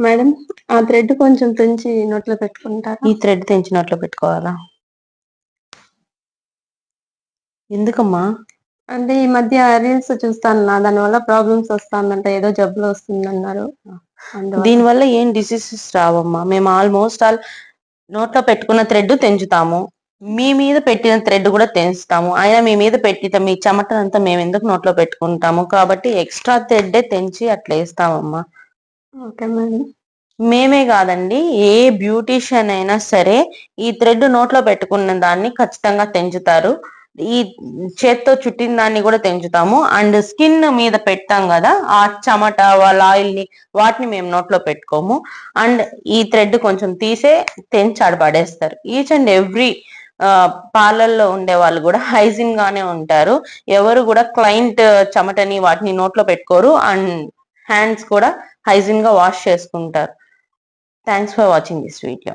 Madam ఆ thread కొంచెం తెంచి నోట్లో పెట్టుకుంటారా? ఈ థ్రెడ్ తెంచి నోట్లో పెట్టుకోవాలా? ఎందుకమ్మా? అంటే ఈ మధ్య రీల్స్ చూస్తాను దానివల్ల ప్రాబ్లమ్స్ వస్తాందంట. ఏదో జబ్బులు వస్తుందన్నారు. దీనివల్ల ఏం డిసీజెస్ రావమ్మా. మేము ఆల్మోస్ట్ ఆల్ నోట్లో పెట్టుకున్న థ్రెడ్ తెంచుతాము, మీ మీద పెట్టిన థ్రెడ్ కూడా తెంచుతాము. అయినా మీ మీద పెట్టిన మీ చెమటనంతా మేము ఎందుకు నోట్లో పెట్టుకుంటాము, కాబట్టి ఎక్స్ట్రా థ్రెడ్డే తెంచి అట్లా వేస్తామమ్మా. Okay madam. మేమే కాదండి, ఏ బ్యూటీషియన్ అయినా సరే ఈ థ్రెడ్ నోట్లో పెట్టుకున్న దాన్ని ఖచ్చితంగా తెంచుతారు. ఈ చేత్తో చుట్టిన దాన్ని కూడా తెంచుతాము. అండ్ స్కిన్ మీద పెట్టాం కదా ఆ చెమట వాళ్ళ ఆయిల్ ని, వాటిని మేము నోట్లో పెట్టుకోము. అండ్ ఈ థ్రెడ్ కొంచెం తీసే తెంచి ఆడపడేస్తారు. ఈచ్ అండ్ ఎవ్రీ పార్లర్లో ఉండే వాళ్ళు కూడా హైజీన్ గానే ఉంటారు. ఎవరు కూడా క్లయింట్ చెమటని వాటిని నోట్లో పెట్టుకోరు. అండ్ హ్యాండ్స్ కూడా హైజీన్ గా వాష్ చేసుకుంటారు. Thanks for watching this video.